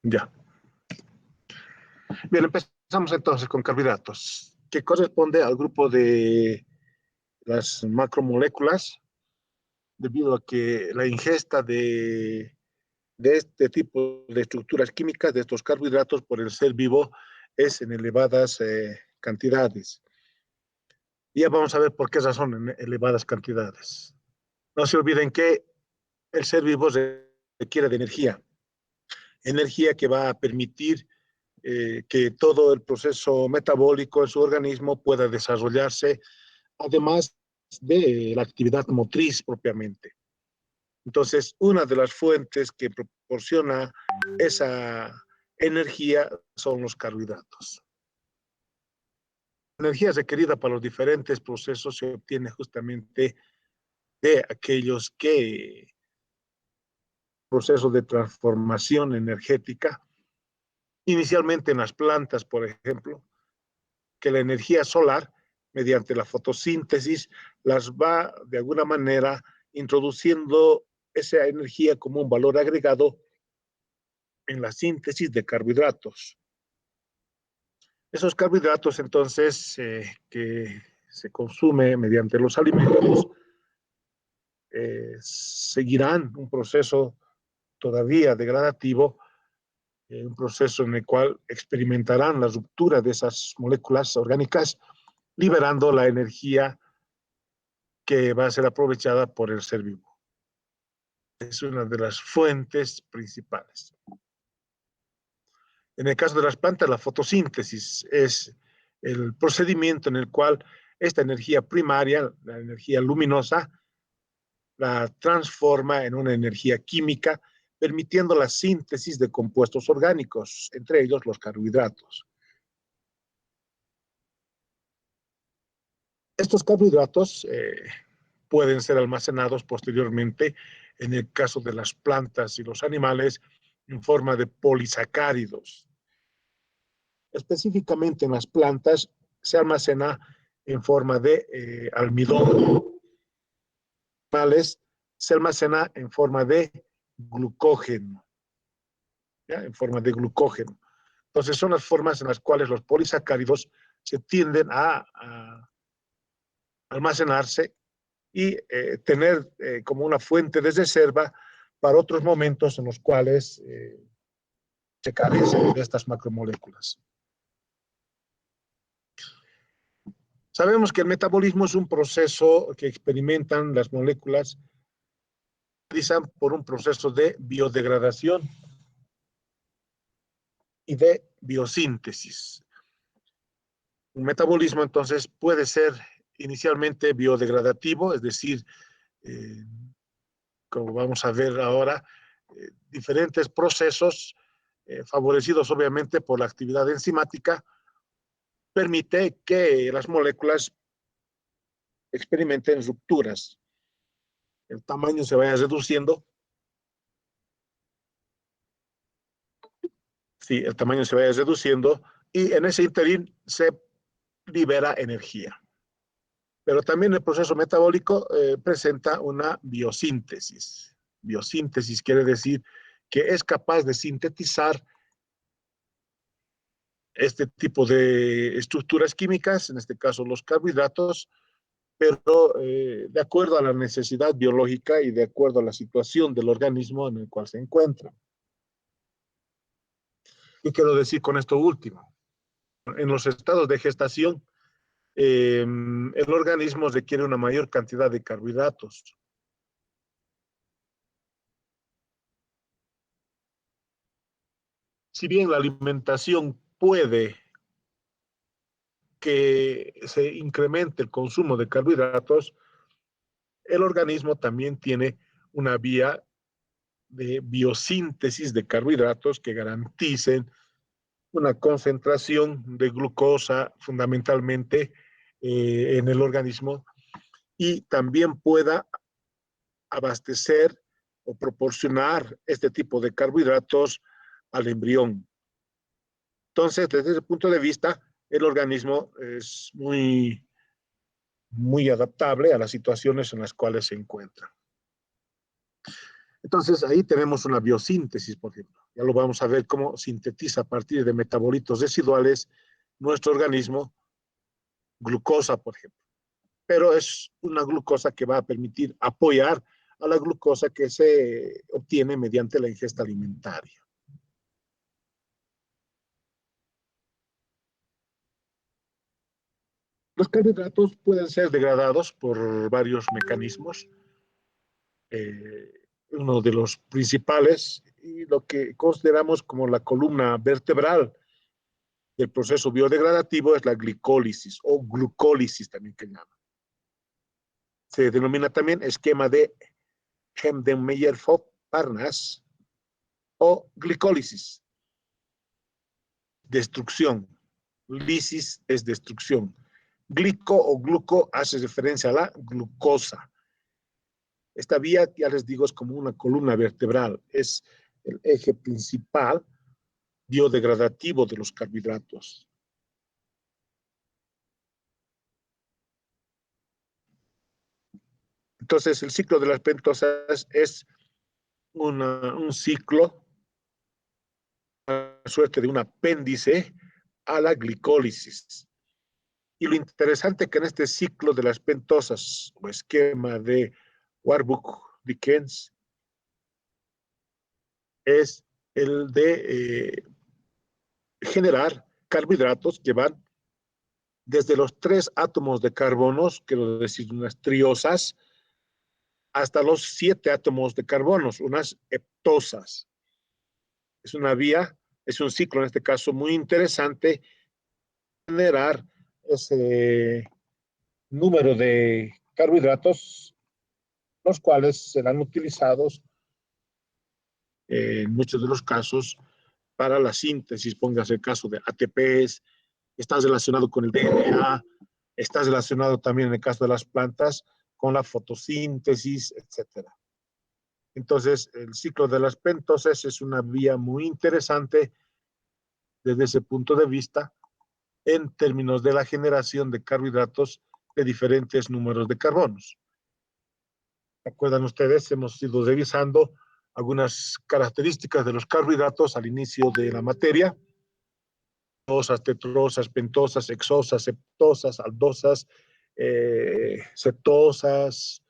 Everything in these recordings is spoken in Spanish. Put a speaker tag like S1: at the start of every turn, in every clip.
S1: Ya. Bien, empezamos entonces con carbohidratos, que corresponde al grupo de las macromoléculas, debido a que la ingesta de este tipo de estructuras químicas, de estos carbohidratos por el ser vivo, es en elevadas cantidades. Y ya vamos a ver por qué razón en elevadas cantidades. No se olviden que el ser vivo requiere de energía, energía que va a permitir que todo el proceso metabólico en su organismo pueda desarrollarse, además de la actividad motriz propiamente. Entonces, una de las fuentes que proporciona esa energía son los carbohidratos. La energía requerida para los diferentes procesos se obtiene justamente de aquellos procesos de transformación energética, inicialmente en las plantas, por ejemplo, que la energía solar, mediante la fotosíntesis, las va de alguna manera introduciendo esa energía como un valor agregado en la síntesis de carbohidratos. Esos carbohidratos, entonces, que se consume mediante los alimentos, seguirán un proceso todavía degradativo, un proceso en el cual experimentarán la ruptura de esas moléculas orgánicas, liberando la energía que va a ser aprovechada por el ser vivo. Es una de las fuentes principales. En el caso de las plantas, la fotosíntesis es el procedimiento en el cual esta energía primaria, la energía luminosa, la transforma en una energía química, permitiendo la síntesis de compuestos orgánicos, entre ellos los carbohidratos. Estos carbohidratos pueden ser almacenados posteriormente, en el caso de las plantas y los animales, en forma de polisacáridos. Específicamente en las plantas se almacena en forma de almidón. Animales se almacena en forma de glucógeno, ¿ya? En forma de glucógeno. Entonces son las formas en las cuales los polisacáridos se tienden a almacenarse y tener como una fuente de reserva para otros momentos en los cuales se carecen de estas macromoléculas. Sabemos que el metabolismo es un proceso que experimentan las moléculas, realizan por un proceso de biodegradación y de biosíntesis. Un metabolismo entonces puede ser inicialmente biodegradativo, es decir, eh, como vamos a ver ahora, diferentes procesos favorecidos obviamente por la actividad enzimática, permite que las moléculas experimenten rupturas. El tamaño se vaya reduciendo. Sí, el tamaño se vaya reduciendo y en ese interín se libera energía. Pero también el proceso metabólico presenta una biosíntesis. Biosíntesis quiere decir que es capaz de sintetizar este tipo de estructuras químicas, en este caso los carbohidratos, pero de acuerdo a la necesidad biológica y de acuerdo a la situación del organismo en el cual se encuentra. ¿Qué quiero decir con esto último? En los estados de gestación, el organismo requiere una mayor cantidad de carbohidratos. Si bien la alimentación puede que se incremente el consumo de carbohidratos, el organismo también tiene una vía de biosíntesis de carbohidratos que garanticen una concentración de glucosa fundamentalmente en el organismo y también pueda abastecer o proporcionar este tipo de carbohidratos al embrión. Entonces, desde ese punto de vista, el organismo es muy adaptable a las situaciones en las cuales se encuentra. Entonces, ahí tenemos una biosíntesis, por ejemplo. Ya lo vamos a ver cómo sintetiza a partir de metabolitos residuales nuestro organismo glucosa, por ejemplo. Pero es una glucosa que va a permitir apoyar a la glucosa que se obtiene mediante la ingesta alimentaria. Los carbohidratos pueden ser degradados por varios mecanismos. Uno de los principales y lo que consideramos como la columna vertebral del proceso biodegradativo es la glicólisis o glucólisis también que llama. Se denomina también esquema de Embden-Meyerhof-Parnas o glicólisis, destrucción. Lisis es destrucción. Glico o gluco hace referencia a la glucosa. Esta vía, ya les digo, es como una columna vertebral, es el eje principal biodegradativo de los carbohidratos. Entonces, el ciclo de las pentosas es un ciclo, una suerte de un apéndice a la glicólisis. Y lo interesante que en este ciclo de las pentosas o esquema de Warburg-Dickens es el de generar carbohidratos que van desde los 3 átomos de carbonos, quiero decir unas triosas, hasta los 7 átomos de carbonos, unas heptosas. Es una vía, es un ciclo en este caso muy interesante, generar ese número de carbohidratos, los cuales serán utilizados en muchos de los casos para la síntesis, póngase el caso de ATPs, está relacionado con el DNA, está relacionado también en el caso de las plantas con la fotosíntesis, etcétera. Entonces, el ciclo de las pentosas es una vía muy interesante desde ese punto de vista en términos de la generación de carbohidratos de diferentes números de carbonos. ¿Recuerdan ustedes? Hemos ido revisando algunas características de los carbohidratos al inicio de la materia: tosas, tetrosas, pentosas, hexosas, septosas, aldosas, cetosas,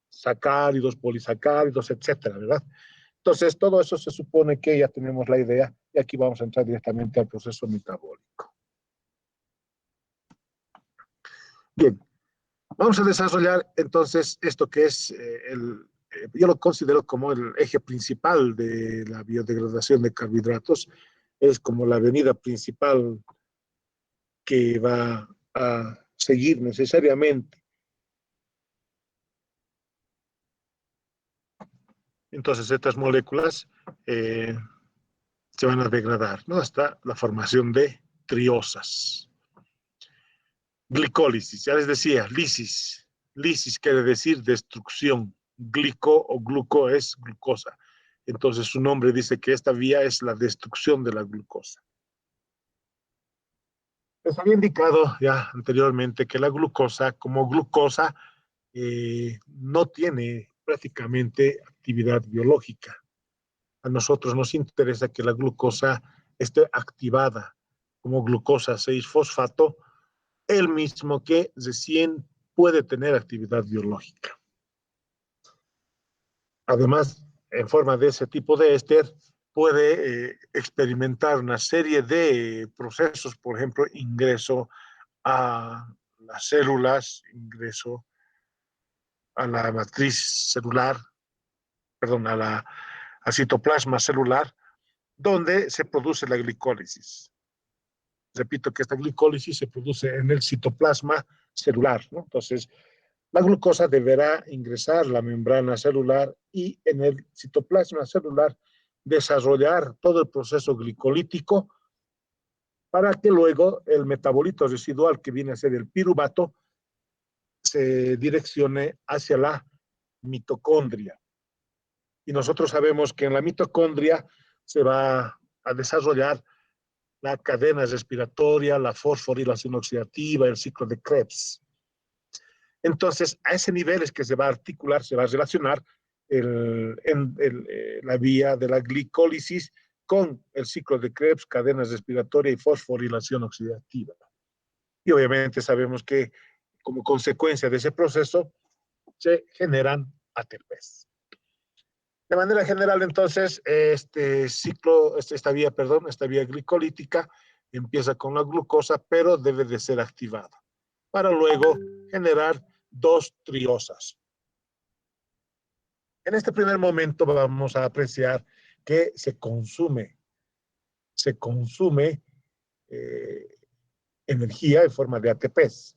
S1: sacáridos, polisacáridos, etcétera, ¿verdad? Entonces, todo eso se supone que ya tenemos la idea y aquí vamos a entrar directamente al proceso metabólico. Bien, vamos a desarrollar entonces esto que es yo lo considero como el eje principal de la biodegradación de carbohidratos, es como la avenida principal que va a seguir necesariamente. Entonces, estas moléculas se van a degradar, ¿no? Hasta la formación de triosas. Glicólisis, ya les decía, lisis. Lisis quiere decir destrucción. Glico o gluco es glucosa. Entonces su nombre dice que esta vía es la destrucción de la glucosa. Les había indicado ya anteriormente que la glucosa, como glucosa, no tiene prácticamente actividad biológica. A nosotros nos interesa que la glucosa esté activada como glucosa 6-fosfato, el mismo que recién puede tener actividad biológica. Además, en forma de ese tipo de éster, puede experimentar una serie de procesos, por ejemplo, ingreso a las células, ingreso a la matriz celular, perdón, al citoplasma celular, donde se produce la glicólisis. Repito que esta glicólisis se produce en el citoplasma celular, ¿no? Entonces, la glucosa deberá ingresar la membrana celular y en el citoplasma celular desarrollar todo el proceso glicolítico para que luego el metabolito residual, que viene a ser el piruvato, se direccione hacia la mitocondria. Y nosotros sabemos que en la mitocondria se va a desarrollar la cadena respiratoria, la fosforilación oxidativa, el ciclo de Krebs. Entonces, a ese nivel es que se va a articular, se va a relacionar la vía de la glicólisis con el ciclo de Krebs, cadenas respiratorias y fosforilación oxidativa. Y obviamente sabemos que como consecuencia de ese proceso se generan ATPs. De manera general, entonces, esta vía glicolítica empieza con la glucosa, pero debe de ser activada para luego generar dos triosas. En este primer momento vamos a apreciar que se consume energía en forma de ATPs.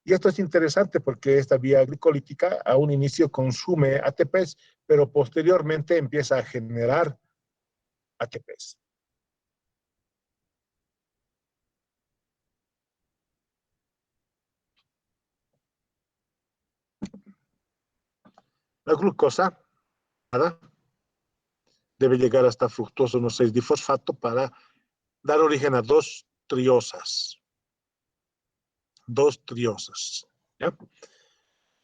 S1: Y esto es interesante porque esta vía glicolítica a un inicio consume ATPs, pero posteriormente empieza a generar ATPs. La glucosa debe llegar hasta fructosa 1,6-difosfato para dar origen a dos triosas. ¿Ya?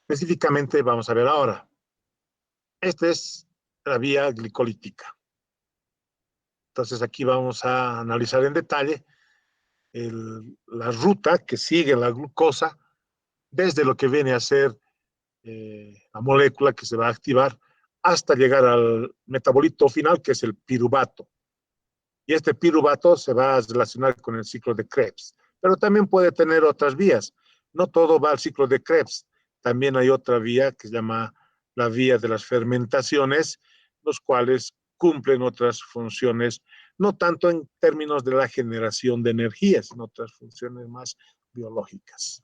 S1: Específicamente vamos a ver ahora. Esta es la vía glicolítica. Entonces aquí vamos a analizar en detalle la ruta que sigue la glucosa desde lo que viene a ser la molécula que se va a activar hasta llegar al metabolito final, que es el piruvato. Y este piruvato se va a relacionar con el ciclo de Krebs, pero también puede tener otras vías. No todo va al ciclo de Krebs. También hay otra vía que se llama la vía de las fermentaciones, los cuales cumplen otras funciones, no tanto en términos de la generación de energía, sino otras funciones más biológicas.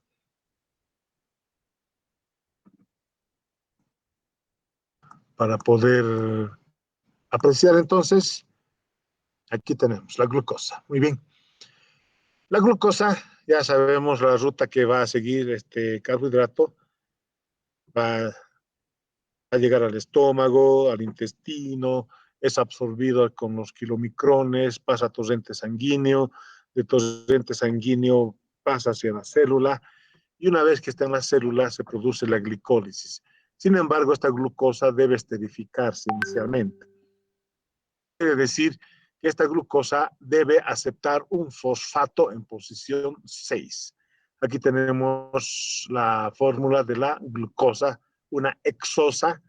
S1: Para poder apreciar entonces, aquí tenemos la glucosa. Muy bien. La glucosa, ya sabemos la ruta que va a seguir este carbohidrato, va a llegar al estómago, al intestino, es absorbido con los kilomicrones, pasa a torrente sanguíneo, de torrente sanguíneo pasa hacia la célula, y una vez que está en la célula se produce la glicólisis. Sin embargo, esta glucosa debe esterificarse inicialmente. Quiere decir que esta glucosa debe aceptar un fosfato en posición 6. Aquí tenemos la fórmula de la glucosa, una hexosa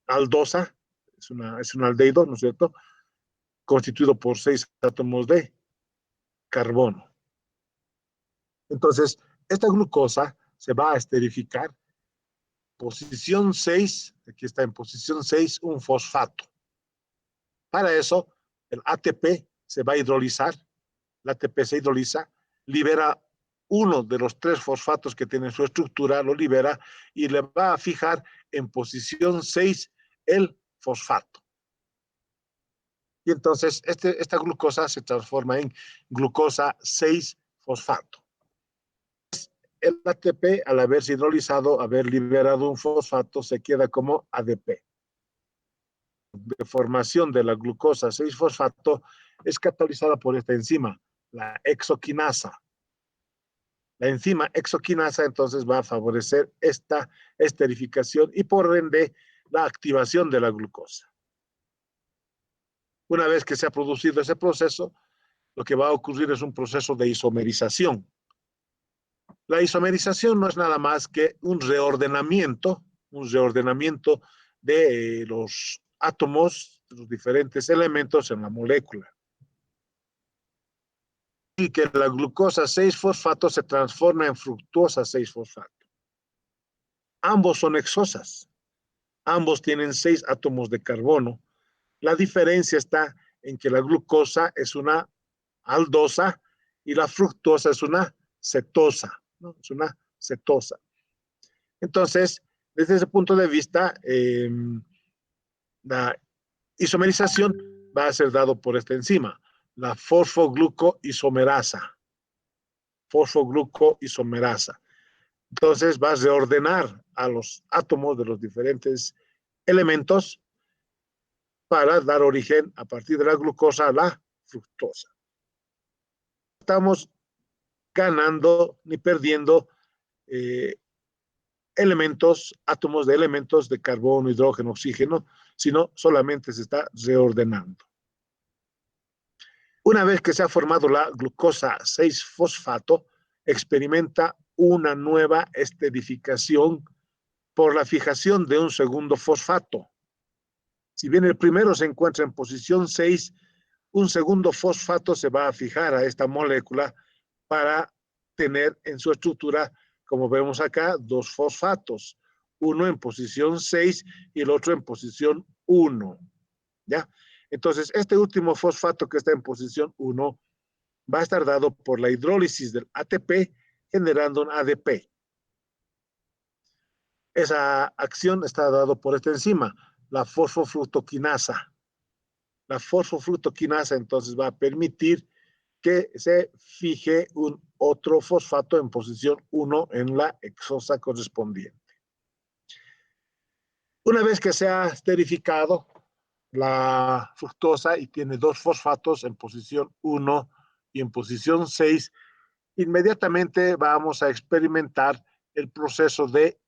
S1: aldosa, es un aldehído, ¿no es cierto?, constituido por 6 átomos de carbono. Entonces, esta glucosa se va a esterificar. Posición 6, aquí está en posición 6, un fosfato. Para eso, el ATP se va a hidrolizar, el ATP se hidroliza, libera uno de los 3 fosfatos que tiene su estructura, lo libera y le va a fijar en posición 6 el fosfato. Y entonces esta glucosa se transforma en glucosa 6-fosfato. El ATP, al haberse hidrolizado, haber liberado un fosfato, se queda como ADP. De formación de la glucosa 6-fosfato es catalizada por esta enzima, la hexoquinasa. La enzima hexoquinasa entonces va a favorecer esta esterificación y por ende la activación de la glucosa. Una vez que se ha producido ese proceso, lo que va a ocurrir es un proceso de isomerización. La isomerización no es nada más que un reordenamiento de los átomos, de los diferentes elementos en la molécula. Y que la glucosa 6-fosfato se transforma en fructosa 6-fosfato. Ambos son hexosas. Ambos tienen 6 átomos de carbono. La diferencia está en que la glucosa es una aldosa y la fructosa es una cetosa, ¿no? Es una cetosa. Entonces, desde ese punto de vista, la isomerización va a ser dado por esta enzima, la fosfoglucoisomerasa. Fosfoglucoisomerasa. Entonces, va a reordenar a los átomos de los diferentes elementos para dar origen, a partir de la glucosa, a la fructosa. Estamos ganando ni perdiendo elementos, átomos de elementos de carbono, hidrógeno, oxígeno, sino solamente se está reordenando. Una vez que se ha formado la glucosa 6-fosfato, experimenta una nueva esterificación por la fijación de un segundo fosfato. Si bien el primero se encuentra en posición 6, un segundo fosfato se va a fijar a esta molécula para tener en su estructura, como vemos acá, dos fosfatos, uno en posición 6 y el otro en posición 1. ¿Ya? Entonces, este último fosfato que está en posición 1 va a estar dado por la hidrólisis del ATP generando un ADP. Esa acción está dada por esta enzima, la fosfofructoquinasa. La fosfofructoquinasa entonces va a permitir que se fije un otro fosfato en posición 1 en la exosa correspondiente. Una vez que se ha esterificado la fructosa y tiene dos fosfatos en posición 1 y en posición 6, inmediatamente vamos a experimentar el proceso de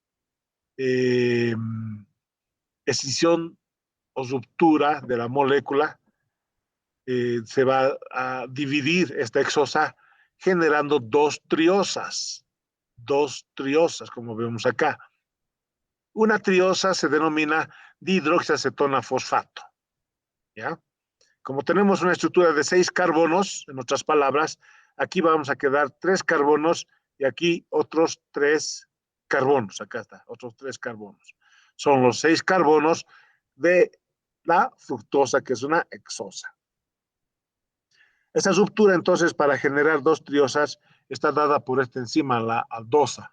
S1: escisión o ruptura de la molécula. Se va a dividir esta exosa generando dos triosas, como vemos acá. Una triosa se denomina dihidroxiacetona fosfato, ¿ya? Como tenemos una estructura de 6 carbonos, en otras palabras, aquí vamos a quedar 3 carbonos y aquí otros 3 carbonos. Acá está, otros 3 carbonos. Son los 6 carbonos de la fructosa, que es una exosa. Esta ruptura, entonces, para generar dos triosas, está dada por esta enzima, la aldosa.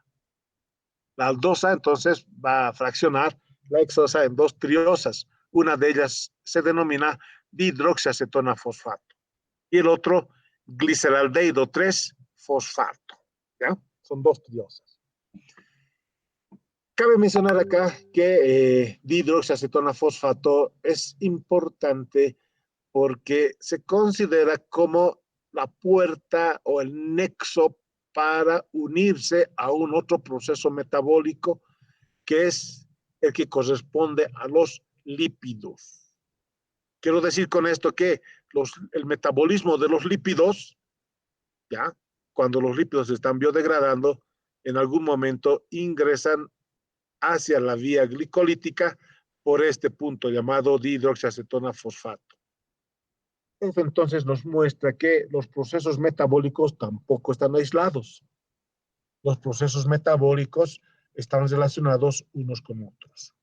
S1: La aldosa, entonces, va a fraccionar la exosa en dos triosas. Una de ellas se denomina dihidroxiacetona fosfato y el otro gliceraldehído 3-fosfato. ¿Ya? Son dos triosas. Cabe mencionar acá que dihidroxiacetona fosfato es importante porque se considera como la puerta o el nexo para unirse a un otro proceso metabólico que es el que corresponde a los lípidos. Quiero decir con esto que el metabolismo de los lípidos, ¿ya? Cuando los lípidos se están biodegradando, en algún momento ingresan hacia la vía glicolítica por este punto llamado dihidroxiacetona fosfato. Eso entonces nos muestra que los procesos metabólicos tampoco están aislados. Los procesos metabólicos están relacionados unos con otros.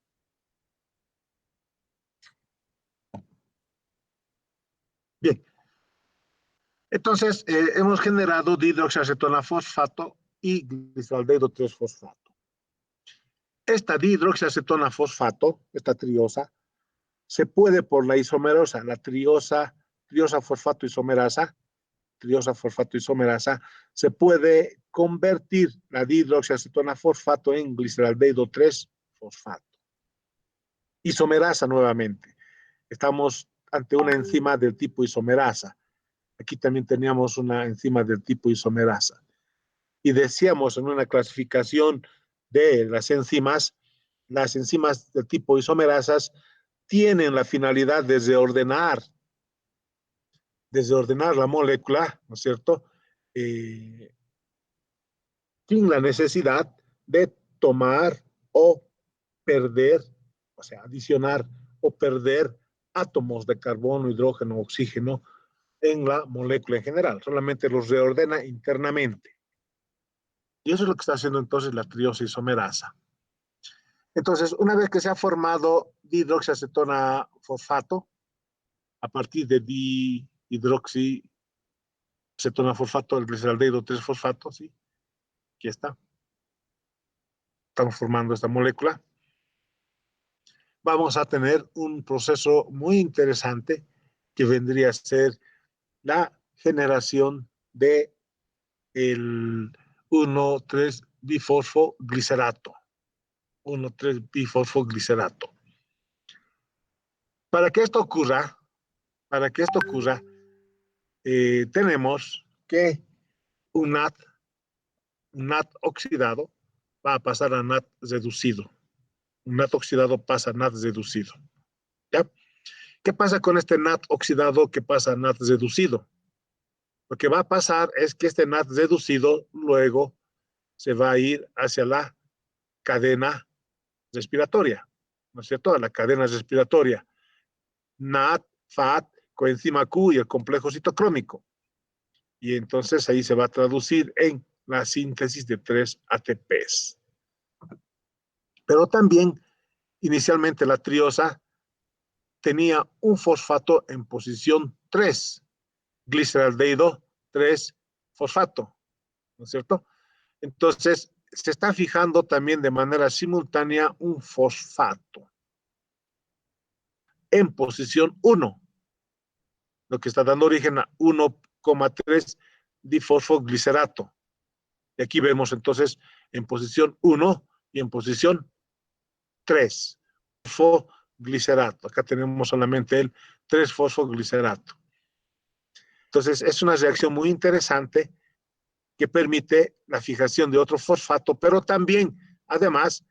S1: Bien, entonces hemos generado dihidroxiacetona fosfato y gliceraldehído 3-fosfato. Esta dihidroxiacetona fosfato, esta triosa, se puede por la isomerosa, la triosa fosfato isomerasa, se puede convertir la dihidroxiacetona fosfato en gliceraldehído 3-fosfato. Isomerasa nuevamente. Estamos ante una enzima del tipo isomerasa. Aquí también teníamos una enzima del tipo isomerasa. Y decíamos en una clasificación de las enzimas del tipo isomerasas tienen la finalidad de reordenar la molécula, ¿no es cierto? Sin la necesidad de tomar o perder, o sea, adicionar o perder átomos de carbono, hidrógeno, oxígeno en la molécula en general, solamente los reordena internamente. Y eso es lo que está haciendo entonces la triosa isomerasa. Entonces, una vez que se ha formado dihidroxiacetona fosfato, a partir de dihidroxiacetona fosfato, el gliceraldehído 3-fosfato, ¿sí? Aquí está. Estamos formando esta molécula. Vamos a tener un proceso muy interesante que vendría a ser la generación de el 1,3-bifosfoglicerato. 1,3-bifosfoglicerato. Para que esto ocurra, tenemos que un NAD oxidado va a pasar a NAT reducido. Un NAT oxidado pasa a NAT reducido. ¿Ya? ¿Qué pasa con este NAT oxidado que pasa a NAT reducido? Lo que va a pasar es que este NAT reducido luego se va a ir hacia la cadena respiratoria, ¿no es cierto? A la cadena respiratoria. NAT, FAT, coenzima Q y el complejo citocrómico. Y entonces ahí se va a traducir en la síntesis de 3 ATPs. Pero también, inicialmente, la triosa tenía un fosfato en posición 3, gliceraldehído 3 fosfato, ¿no es cierto? Entonces, se está fijando también de manera simultánea un fosfato en posición 1, lo que está dando origen a 1,3 difosfoglicerato. Y aquí vemos entonces en posición 1 y en posición 3, fosfoglicerato. Acá tenemos solamente el 3-fosfoglicerato. Entonces, es una reacción muy interesante que permite la fijación de otro fosfato, pero también, además,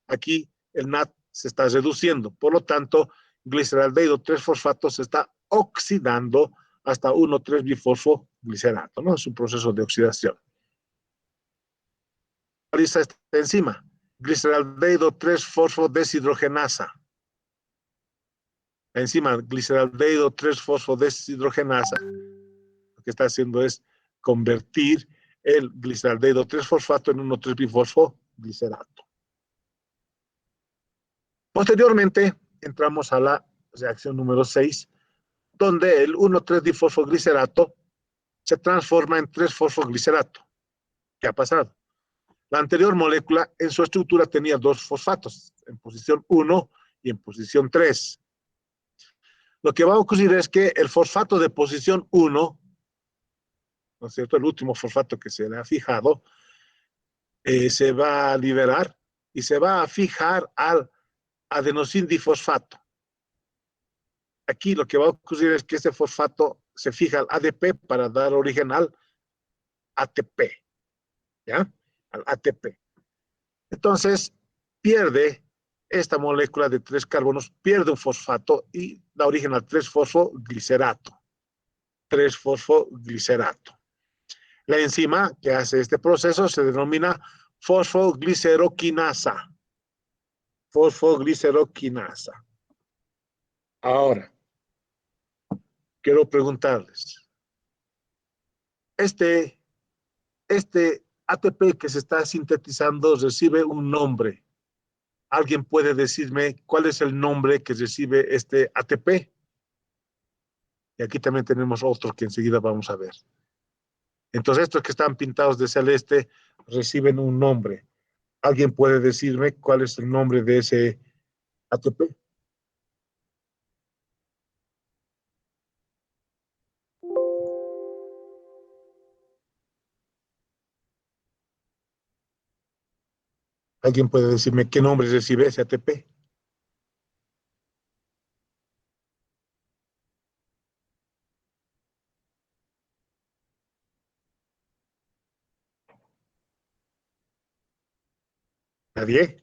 S1: aquí el NAT se está reduciendo. Por lo tanto, gliceraldehído 3-fosfato se está oxidando hasta 1,3-bifosfoglicerato, ¿no? Es un proceso de oxidación. Realiza esta enzima, gliceraldehído 3-fosfodeshidrogenasa. La enzima gliceraldehído 3-fosfodeshidrogenasa lo que está haciendo es convertir el gliceraldehído 3-fosfato en 1,3-bifosfoglicerato. Posteriormente, entramos a la reacción número 6, donde el 1,3-difosfoglicerato se transforma en 3-fosfoglicerato. ¿Qué ha pasado? La anterior molécula en su estructura tenía 2 fosfatos, en posición 1 y en posición 3. Lo que va a ocurrir es que el fosfato de posición 1, ¿no es cierto? El último fosfato que se le ha fijado, se va a liberar y se va a fijar al adenosindifosfato. Aquí lo que va a ocurrir es que este fosfato se fija al ADP para dar origen al ATP, ¿ya? Al ATP. Entonces, pierde esta molécula de 3 carbonos, pierde un fosfato y da origen al 3-fosfoglicerato. 3-fosfoglicerato. La enzima que hace este proceso se denomina fosfogliceroquinasa. Fosfogliceroquinasa. Ahora, quiero preguntarles, este ATP que se está sintetizando recibe un nombre. ¿Alguien puede decirme cuál es el nombre que recibe este ATP? Y aquí también tenemos otro que enseguida vamos a ver. Entonces, estos que están pintados de celeste reciben un nombre. ¿Alguien puede decirme cuál es el nombre de ese ATP? ¿Alguien puede decirme qué nombre recibe ese ATP? ¿Nadie?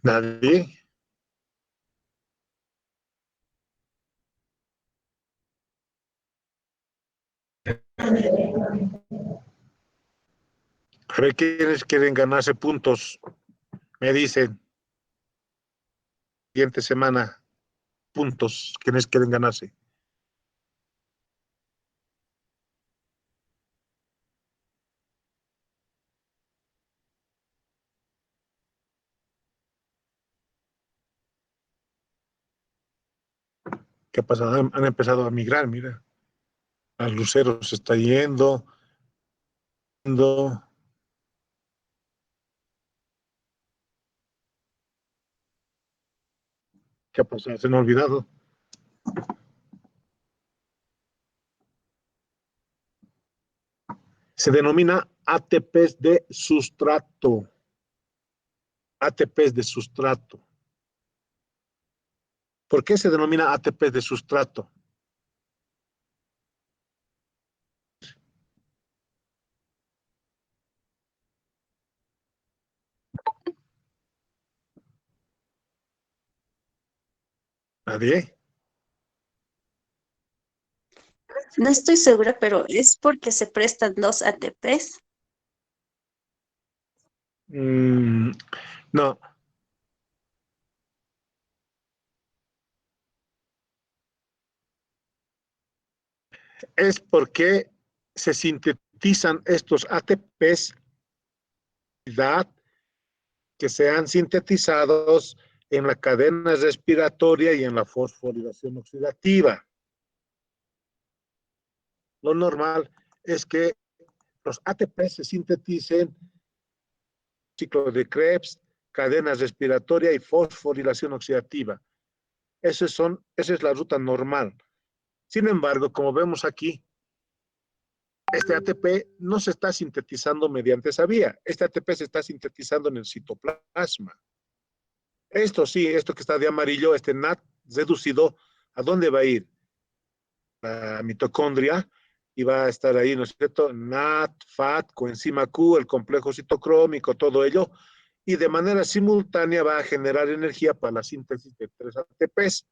S1: ¿Nadie? A ver, ¿quiénes quieren ganarse puntos? Me dicen, siguiente semana, puntos. ¿Quiénes quieren ganarse? ¿Qué ha pasado? Han empezado a migrar, mira. Al Lucero se está yendo. ¿Qué ha pasado? Se me ha olvidado. Se denomina ATPs de sustrato. ATPs de sustrato. ¿Por qué se denomina ATPs de sustrato? ¿Nadie?
S2: No estoy segura, pero es porque se prestan dos ATPs.
S1: No, es porque se sintetizan estos ATPs que sean sintetizados en la cadena respiratoria y en la fosforilación oxidativa. Lo normal es que los ATP se sinteticen ciclo de Krebs, cadena respiratoria y fosforilación oxidativa. Esa es la ruta normal. Sin embargo, como vemos aquí, este ATP no se está sintetizando mediante esa vía. Este ATP se está sintetizando en el citoplasma. Esto sí, esto que está de amarillo, este NAT reducido, ¿a dónde va a ir? La mitocondria, y va a estar ahí, ¿no es cierto? NAT, FAT, coenzima Q, el complejo citocrómico, todo ello, y de manera simultánea va a generar energía para la síntesis de 3 ATPs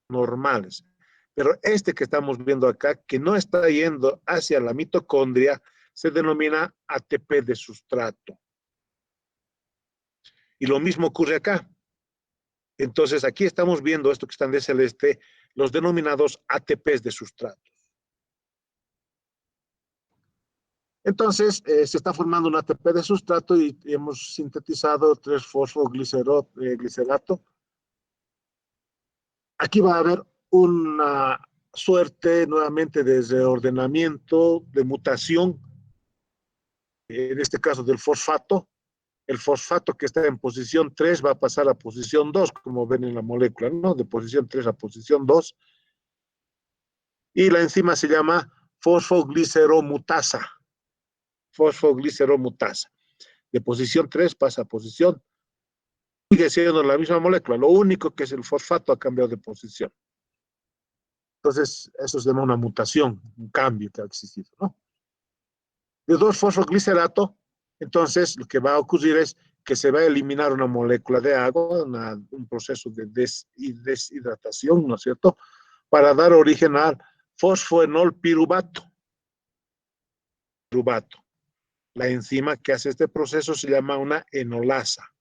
S1: normales. Pero este que estamos viendo acá, que no está yendo hacia la mitocondria, se denomina ATP de sustrato. Y lo mismo ocurre acá. Entonces, aquí estamos viendo esto que están de celeste, los denominados ATPs de sustrato. Entonces, se está formando un ATP de sustrato y hemos sintetizado 3-fosfoglicerato. Aquí va a haber una suerte nuevamente de reordenamiento, de mutación, en este caso del fosfato. El fosfato que está en posición 3 va a pasar a posición 2, como ven en la molécula, ¿no? De posición 3 a posición 2. Y la enzima se llama fosfogliceromutasa. Fosfogliceromutasa. De posición 3 pasa a posición, sigue siendo la misma molécula, lo único que es el fosfato ha cambiado de posición. Entonces, eso se llama una mutación, un cambio que ha existido, ¿no? De 2-fosfoglicerato, entonces lo que va a ocurrir es que se va a eliminar una molécula de agua, un proceso de deshidratación, ¿no es cierto?, para dar origen al fosfoenol piruvato. La enzima que hace este proceso se llama una enolasa.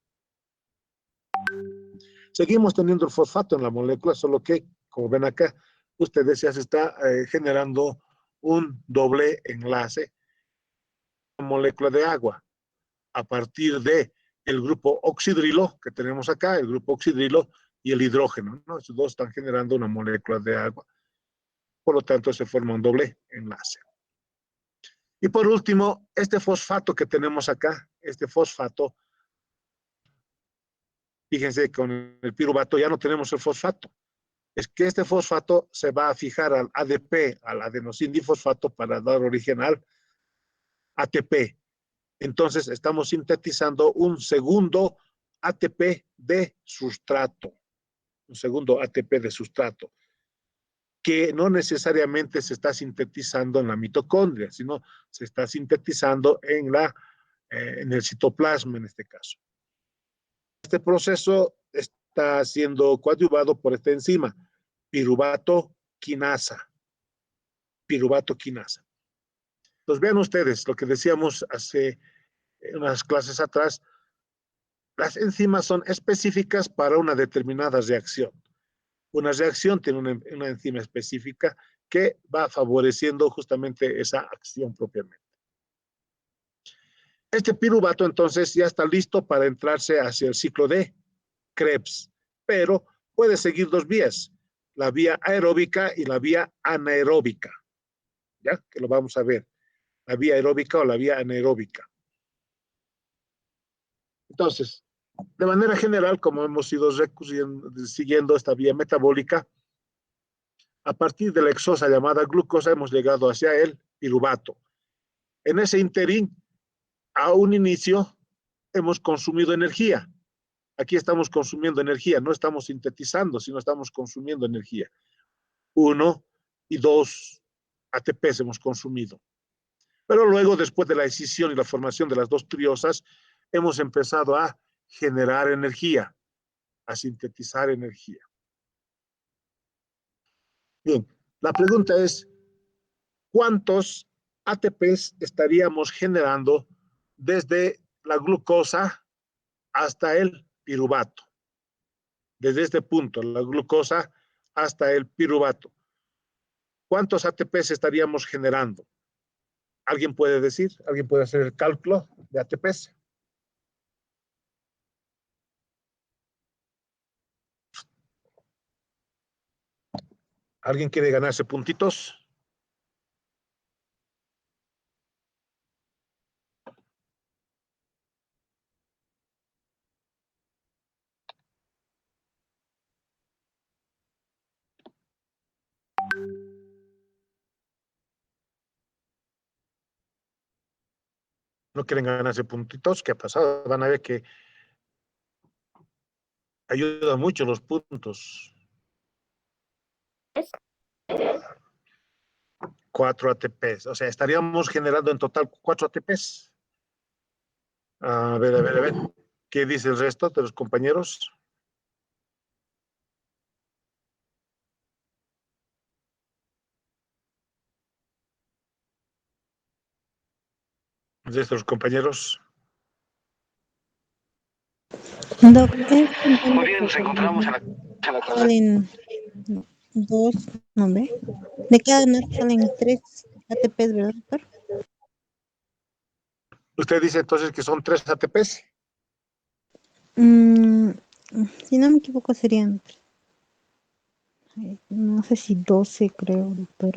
S1: Seguimos teniendo el fosfato en la molécula, solo que, como ven acá, ustedes ya se está generando un doble enlace, una molécula de agua, a partir de el grupo oxidrilo que tenemos acá, el grupo oxidrilo y el hidrógeno, ¿no? Estos dos están generando una molécula de agua. Por lo tanto, se forma un doble enlace. Y por último, este fosfato que tenemos acá, este fosfato, fíjense, con el piruvato ya no tenemos el fosfato. Es que este fosfato se va a fijar al ADP, al adenosindifosfato, para dar origen al ATP. Entonces, estamos sintetizando un segundo ATP de sustrato, un segundo ATP de sustrato, que no necesariamente se está sintetizando en la mitocondria, sino se está sintetizando en el citoplasma en este caso. Este proceso está siendo coadyuvado por esta enzima, piruvato quinasa. Piruvato quinasa. Entonces vean ustedes lo que decíamos hace unas clases atrás, las enzimas son específicas para una determinada reacción. Una reacción tiene una enzima específica que va favoreciendo justamente esa acción propiamente. Este piruvato entonces ya está listo para entrarse hacia el ciclo de Krebs, pero puede seguir dos vías, la vía aeróbica y la vía anaeróbica, ¿ya? Que lo vamos a ver, la vía aeróbica o la vía anaeróbica. Entonces, de manera general, como hemos ido siguiendo esta vía metabólica, a partir de la exosa llamada glucosa hemos llegado hacia el piruvato. En ese interín, a un inicio, hemos consumido energía. Aquí estamos consumiendo energía, no estamos sintetizando, sino estamos consumiendo energía. 1 y 2 ATPs hemos consumido. Pero luego, después de la escisión y la formación de las dos triosas, hemos empezado a generar energía, a sintetizar energía. Bien, la pregunta es, ¿cuántos ATPs estaríamos generando desde la glucosa hasta el piruvato? Desde este punto, la glucosa hasta el piruvato. ¿Cuántos ATPs estaríamos generando? ¿Alguien puede decir? ¿Alguien puede hacer el cálculo de ATPs? ¿Alguien quiere ganarse puntitos? ¿No quieren ganarse puntitos? ¿Qué ha pasado? Van a ver que ayudan mucho los puntos. 4 ATPs. O sea, estaríamos generando en total 4 ATPs. A ver, a ver, a ver. ¿Qué dice el resto de los compañeros? ¿El resto de los compañeros?
S3: Doc, es
S4: Muy
S3: contando
S4: bien, nos
S3: que
S4: encontramos en la clase.
S3: salen dos, ¿no ve? De cada NAT salen 3 ATPs, ¿verdad, doctor?
S1: Usted dice entonces que son 3 ATPs.
S3: Mm, si no me equivoco serían, no sé si 12, creo, doctor.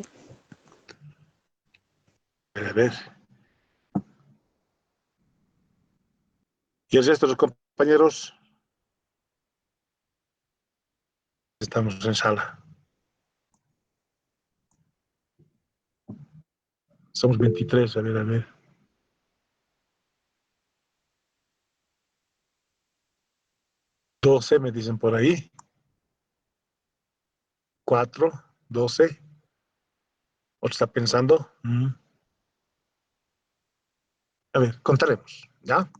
S1: A ver. ¿Y el resto de los compañeros? Estamos en sala. Somos 23, a ver, a ver. 12 me dicen por ahí. 4, 12. Otro está pensando. A ver, contaremos, ¿ya?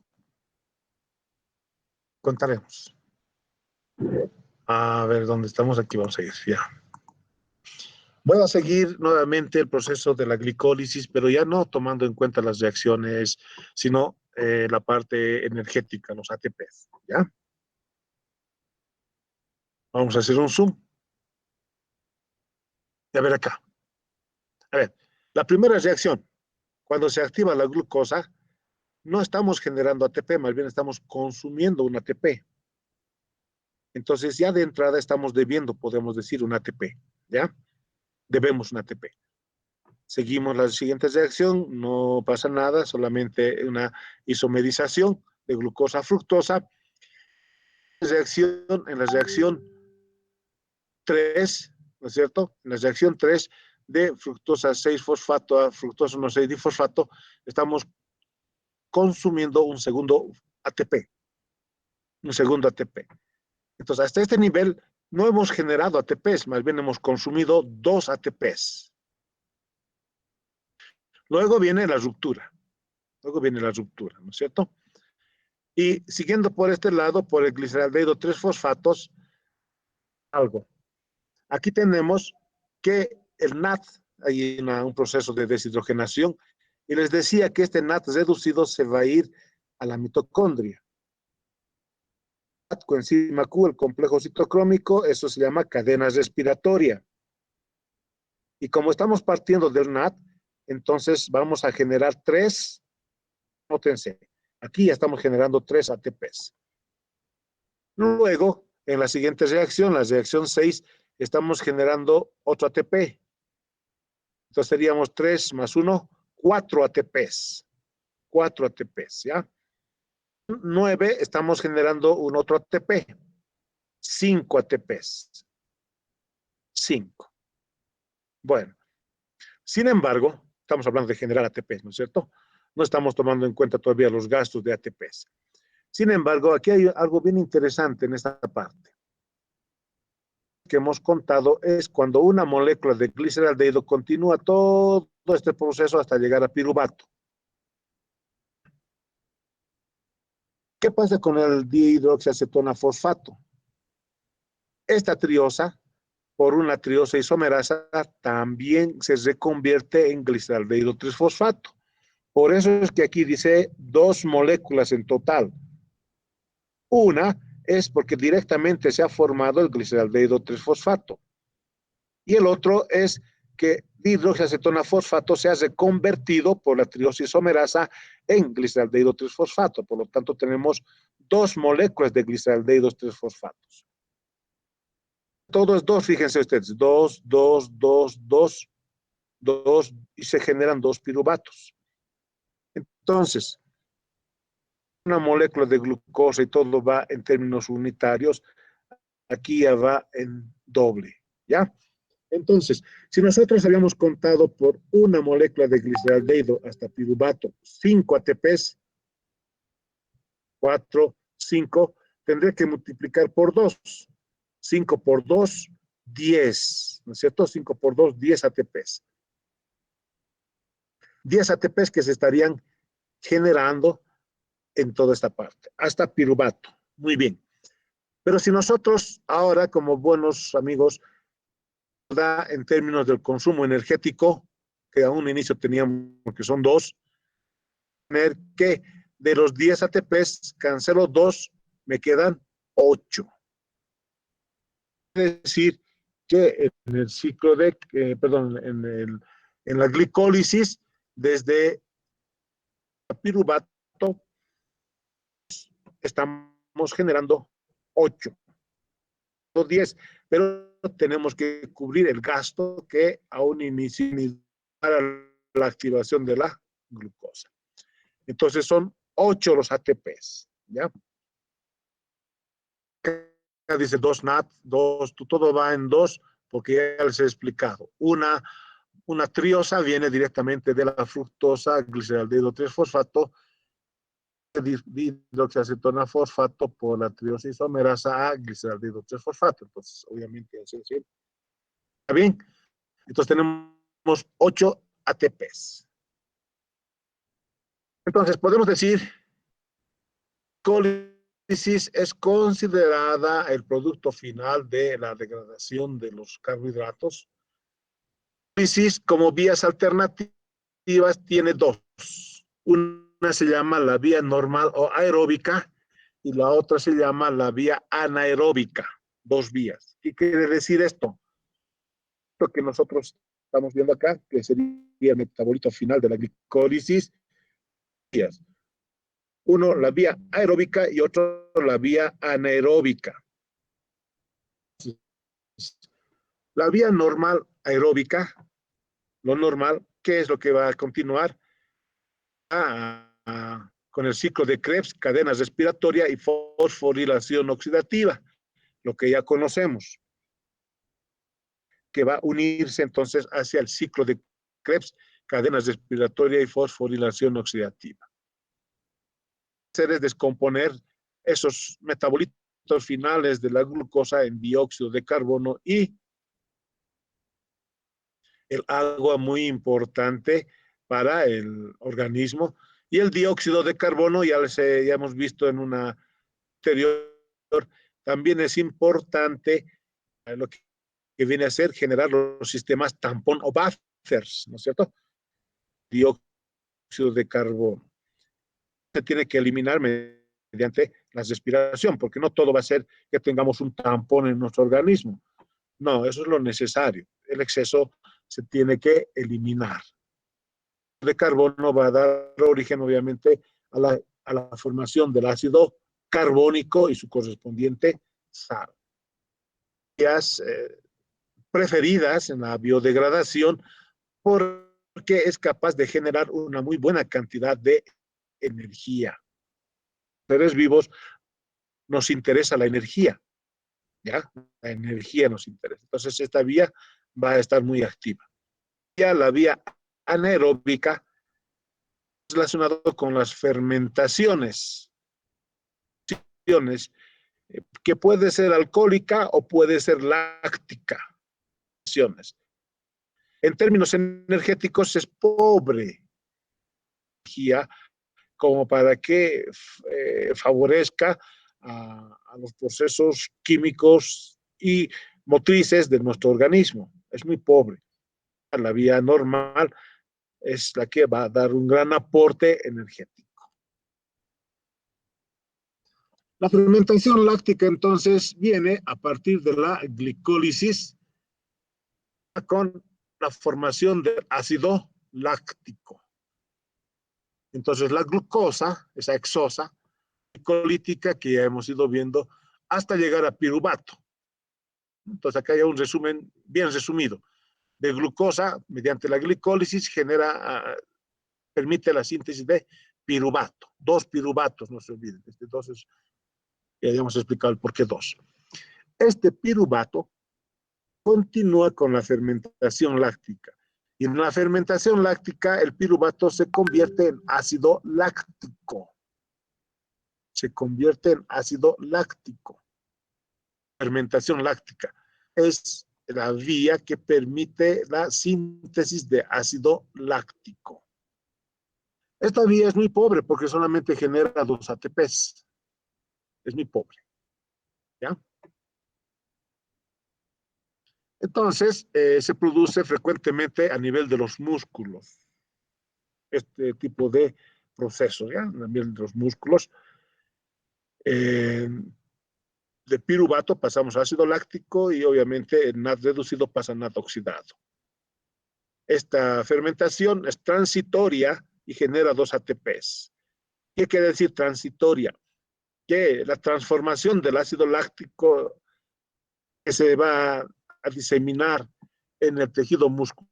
S1: Contaremos. A ver, ¿dónde estamos? Aquí vamos a ir, ya. Voy a seguir nuevamente el proceso de la glicólisis, pero ya no tomando en cuenta las reacciones, sino la parte energética, los ATPs, ¿ya? Vamos a hacer un zoom. Y a ver acá. A ver, la primera reacción, cuando se activa la glucosa, no estamos generando ATP, más bien estamos consumiendo un ATP. Entonces ya de entrada estamos debiendo, podemos decir, un ATP, ¿ya? Debemos un ATP. Seguimos la siguiente reacción, no pasa nada, solamente una isomerización de glucosa a fructosa. En la reacción 3, ¿no es cierto? En la reacción 3 de fructosa 6-fosfato a fructosa 1,6-difosfato, estamos consumiendo un segundo ATP. Un segundo ATP. Entonces, hasta este nivel no hemos generado ATPs, más bien hemos consumido 2 ATPs. Luego viene la ruptura. Luego viene la ruptura, ¿no es cierto? Y siguiendo por este lado, por el gliceraldehído 3-fosfatos, algo. Aquí tenemos que el NAT, hay un proceso de deshidrogenación, y les decía que este NAT reducido se va a ir a la mitocondria. Coenzima Q, el complejo citocrómico, eso se llama cadena respiratoria. Y como estamos partiendo del NAT, entonces vamos a generar 3, nótense, aquí ya estamos generando 3 ATPs. Luego, en la siguiente reacción, la reacción 6, estamos generando otro ATP. Entonces seríamos 3 más 1, 4 ATPs. 4 ATPs, ¿ya? 9, estamos generando un otro ATP. 5 ATPs. 5. Bueno, sin embargo, estamos hablando de generar ATPs, ¿no es cierto? No estamos tomando en cuenta todavía los gastos de ATPs. Sin embargo, aquí hay algo bien interesante en esta parte que hemos contado, es cuando una molécula de gliceraldehído continúa todo este proceso hasta llegar a piruvato. ¿Qué pasa con el dihidroxiacetona fosfato? Esta triosa, por una triosa isomerasa, también se reconvierte en gliceraldehído 3-fosfato. Por eso es que aquí dice 2 moléculas en total. Una es porque directamente se ha formado el gliceraldehído 3-fosfato. Y el otro es que dihidroxiacetona fosfato se ha reconvertido por la triosa isomerasa en gliceraldehído 3-fosfato. Por lo tanto, tenemos 2 moléculas de gliceraldehídos 3-fosfatos. Todo es 2, fíjense ustedes, 2, 2, 2, 2, 2, y se generan 2 piruvatos. Entonces, una molécula de glucosa y todo va en términos unitarios, aquí ya va en doble, ¿ya? Entonces, si nosotros habíamos contado por una molécula de gliceraldehído hasta piruvato 5 ATPs, 4, 5, tendré que multiplicar por 2. 5 por 2, 10, ¿no es cierto? 5 por 2, 10 ATPs. 10 ATPs que se estarían generando en toda esta parte, hasta piruvato. Muy bien. Pero si nosotros ahora, como buenos amigos, en términos del consumo energético, que a un inicio teníamos, que son 2, tener que de los 10 ATPs, cancelo 2, me quedan 8. Es decir, que en el ciclo de, en la glicólisis, desde piruvato, estamos generando 8, 10, pero tenemos que cubrir el gasto que aún inicia para la activación de la glucosa. Entonces son 8 los ATPs, ¿ya? Dice 2 NAT, 2, todo va en 2, porque ya les he explicado. Una triosa viene directamente de la fructosa, gliceraldehído 3-fosfato, dihidroxiacetona fosfato por la triosa isomerasa a gliceraldehído 3-fosfato. Entonces, obviamente, así es. ¿Está bien? Entonces tenemos 8 ATPs. Entonces, podemos decir que es considerada el producto final de la degradación de los carbohidratos. Como vías alternativas tiene 2. Una se llama la vía normal o aeróbica y la otra se llama la vía anaeróbica. 2 vías. ¿Qué quiere decir esto? Lo que nosotros estamos viendo acá, que sería el metabolito final de la glicólisis. Uno, la vía aeróbica y otro, la vía anaeróbica. La vía normal aeróbica, lo normal, ¿qué es lo que va a continuar? Con el ciclo de Krebs, cadena respiratoria y fosforilación oxidativa, lo que ya conocemos, que va a unirse entonces hacia el ciclo de Krebs, cadena respiratoria y fosforilación oxidativa. Hacer es descomponer esos metabolitos finales de la glucosa en dióxido de carbono y el agua, muy importante para el organismo. Y el dióxido de carbono, ya hemos visto en una anterior, también es importante lo que viene a ser generar los sistemas tampón o buffers, ¿no es cierto? Dióxido de carbono. Se tiene que eliminar mediante la respiración, porque no todo va a ser que tengamos un tampón en nuestro organismo. No, eso es lo necesario. El exceso se tiene que eliminar. El de carbono va a dar origen, obviamente, a la formación del ácido carbónico y su correspondiente sal. Preferidas en la biodegradación porque es capaz de generar una muy buena cantidad de energía. Seres vivos nos interesa la energía, ¿ya? La energía nos interesa. Entonces esta vía va a estar muy activa. La vía anaeróbica relacionado con las fermentaciones, que puede ser alcohólica o puede ser láctica. En términos energéticos es pobre como para que favorezca a los procesos químicos y motrices de nuestro organismo. Es muy pobre. La vía normal es la que va a dar un gran aporte energético. La fermentación láctica entonces viene a partir de la glicólisis con la formación de ácido láctico. Entonces la glucosa, esa hexosa glicolítica que ya hemos ido viendo hasta llegar a piruvato. Entonces acá hay un resumen bien resumido. De glucosa, mediante la glicólisis, permite la síntesis de piruvato. 2 piruvatos, no se olviden. Este 2 es, ya habíamos explicado el por qué 2. Este piruvato continúa con la fermentación láctica. Y en la fermentación láctica, el piruvato se convierte en ácido láctico. Se convierte en ácido láctico. Fermentación láctica es la vía que permite la síntesis de ácido láctico. Esta vía es muy pobre porque solamente genera 2 ATPs. Es muy pobre. ¿Ya? Entonces, se produce frecuentemente a nivel de los músculos. Este tipo de procesos, ¿ya? A nivel de los músculos. De piruvato pasamos a ácido láctico y obviamente el NAD reducido pasa a NAD oxidado. Esta fermentación es transitoria y genera 2 ATPs. ¿Qué quiere decir transitoria? Que la transformación del ácido láctico que se va a diseminar en el tejido muscular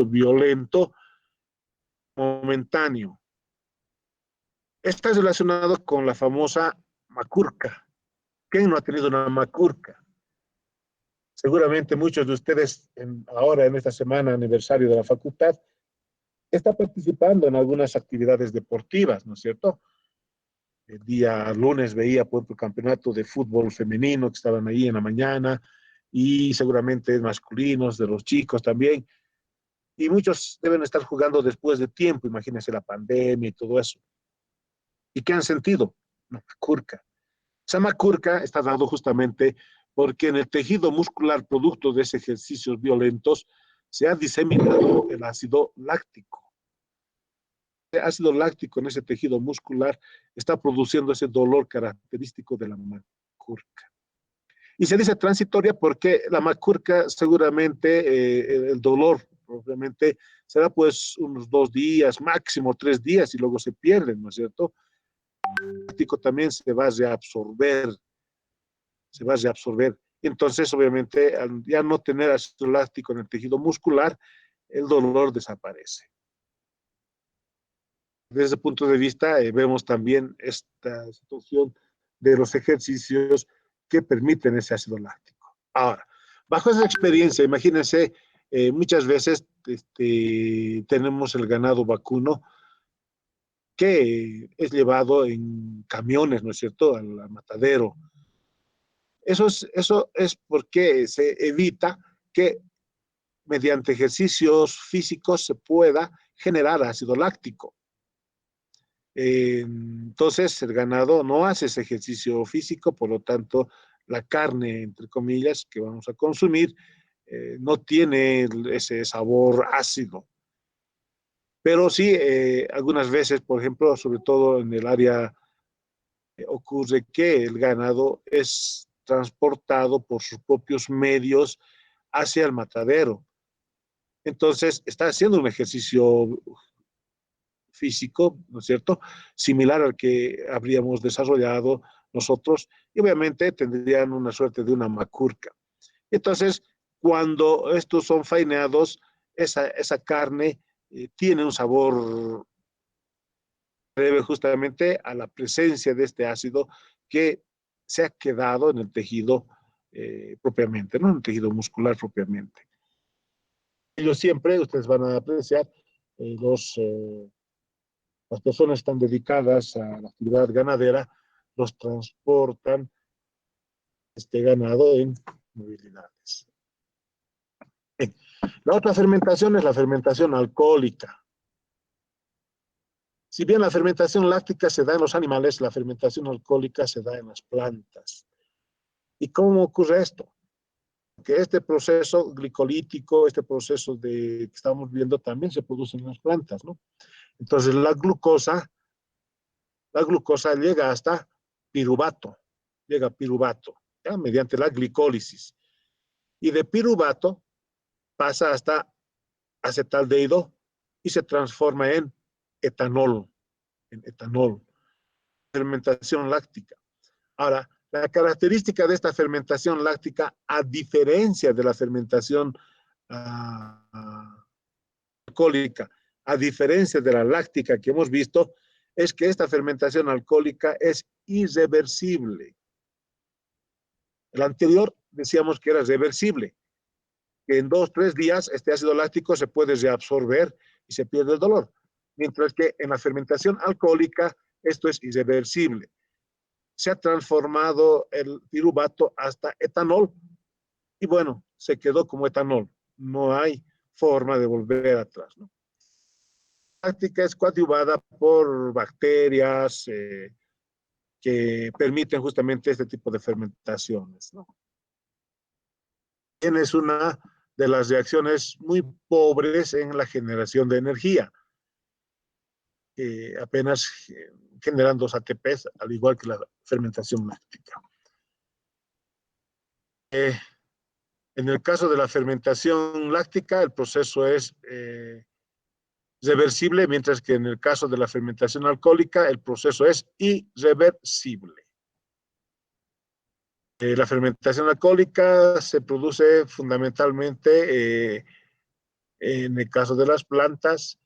S1: violento momentáneo. Está relacionado con la famosa macurca. ¿Quién no ha tenido una macurca? Seguramente muchos de ustedes ahora en esta semana aniversario de la facultad está participando en algunas actividades deportivas, ¿no es cierto? El día lunes veía por ejemplo, el campeonato de fútbol femenino que estaban ahí en la mañana y seguramente masculinos, de los chicos también. Y muchos deben estar jugando después de tiempo, imagínense la pandemia y todo eso. ¿Y qué han sentido? Una macurca. Esa macurca está dado justamente porque en el tejido muscular, producto de esos ejercicios violentos, se ha diseminado el ácido láctico. El ácido láctico en ese tejido muscular está produciendo ese dolor característico de la macurca. Y se dice transitoria porque la macurca seguramente el dolor probablemente será pues unos 2 días, máximo 3 días y luego se pierden, ¿no es cierto? El láctico también se va a reabsorber. Entonces, obviamente, al ya no tener ácido láctico en el tejido muscular, el dolor desaparece. Desde ese punto de vista, vemos también esta situación de los ejercicios que permiten ese ácido láctico. Ahora, bajo esa experiencia, imagínense, muchas veces tenemos el ganado vacuno que es llevado en camiones, ¿no es cierto?, al matadero. Eso es porque se evita que mediante ejercicios físicos se pueda generar ácido láctico. Entonces, el ganado no hace ese ejercicio físico, por lo tanto, la carne, entre comillas, que vamos a consumir, no tiene ese sabor ácido. Pero sí, algunas veces, por ejemplo, sobre todo en el área, ocurre que el ganado es transportado por sus propios medios hacia el matadero. Entonces, está haciendo un ejercicio físico, ¿no es cierto?, similar al que habríamos desarrollado nosotros, y obviamente tendrían una suerte de una macurca. Entonces, cuando estos son faineados, esa carne tiene un sabor, debe justamente a la presencia de este ácido que se ha quedado en el tejido propiamente, ¿no? En el tejido muscular propiamente. Ellos siempre, ustedes van a apreciar, las personas están dedicadas a la actividad ganadera, los transportan este ganado en movilidades. Bien. La otra fermentación es la fermentación alcohólica. Si bien la fermentación láctica se da en los animales, la fermentación alcohólica se da en las plantas. ¿Y cómo ocurre esto? Que este proceso glicolítico, este proceso que estamos viendo también se produce en las plantas, ¿no? Entonces la glucosa llega hasta piruvato, llega a piruvato, ¿ya? Mediante la glicólisis. Y de piruvato pasa hasta acetaldehído y se transforma en etanol, fermentación láctica. Ahora, la característica de esta fermentación láctica, a diferencia de la fermentación alcohólica, a diferencia de la láctica que hemos visto, es que esta fermentación alcohólica es irreversible. El anterior decíamos que era reversible, que en 2 o 3 días este ácido láctico se puede reabsorber y se pierde el dolor, mientras que en la fermentación alcohólica esto es irreversible. Se ha transformado el piruvato hasta etanol y bueno, se quedó como etanol. No hay forma de volver atrás, ¿no? La láctica es coadyuvada por bacterias que permiten justamente este tipo de fermentaciones, ¿no? Es una de las reacciones muy pobres en la generación de energía, apenas generan 2 ATPs, al igual que la fermentación láctica. En el caso de la fermentación láctica, el proceso es reversible, mientras que en el caso de la fermentación alcohólica, el proceso es irreversible. La fermentación alcohólica se produce fundamentalmente en el caso de las plantas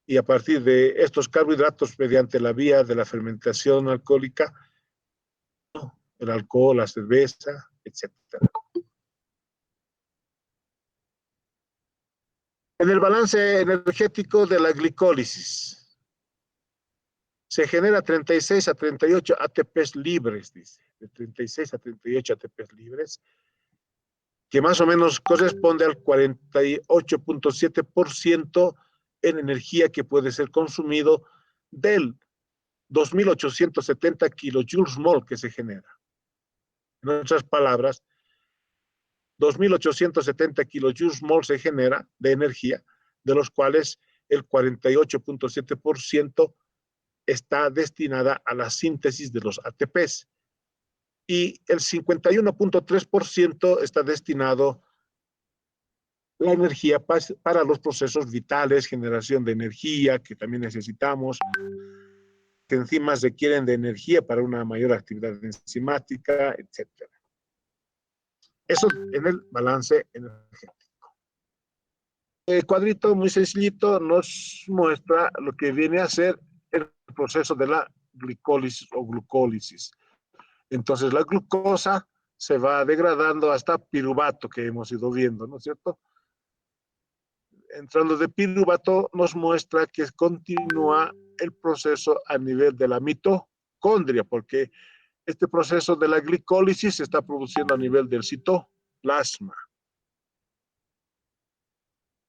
S1: y a partir de estos carbohidratos mediante la vía de la fermentación alcohólica, el alcohol, la cerveza, etcétera. En el balance energético de la glicólisis, se genera 36 a 38 ATPs libres, dice, de 36 a 38 ATPs libres, que más o menos corresponde al 48.7% en energía que puede ser consumido del 2.870 kilojoules mol que se genera. En otras palabras, 2.870 kilojoules mol se genera de energía, de los cuales el 48.7% está destinada a la síntesis de los ATPs y el 51.3% está destinado a la energía para los procesos vitales, generación de energía que también necesitamos, que enzimas requieren de energía para una mayor actividad enzimática, etc. Eso en el balance energético. El cuadrito muy sencillito nos muestra lo que viene a ser el proceso de la glicólisis o glucólisis. Entonces la glucosa se va degradando hasta piruvato que hemos ido viendo, ¿no es cierto? Entrando de piruvato nos muestra que continúa el proceso a nivel de la mitocondria, porque este proceso de la glicólisis se está produciendo a nivel del citoplasma.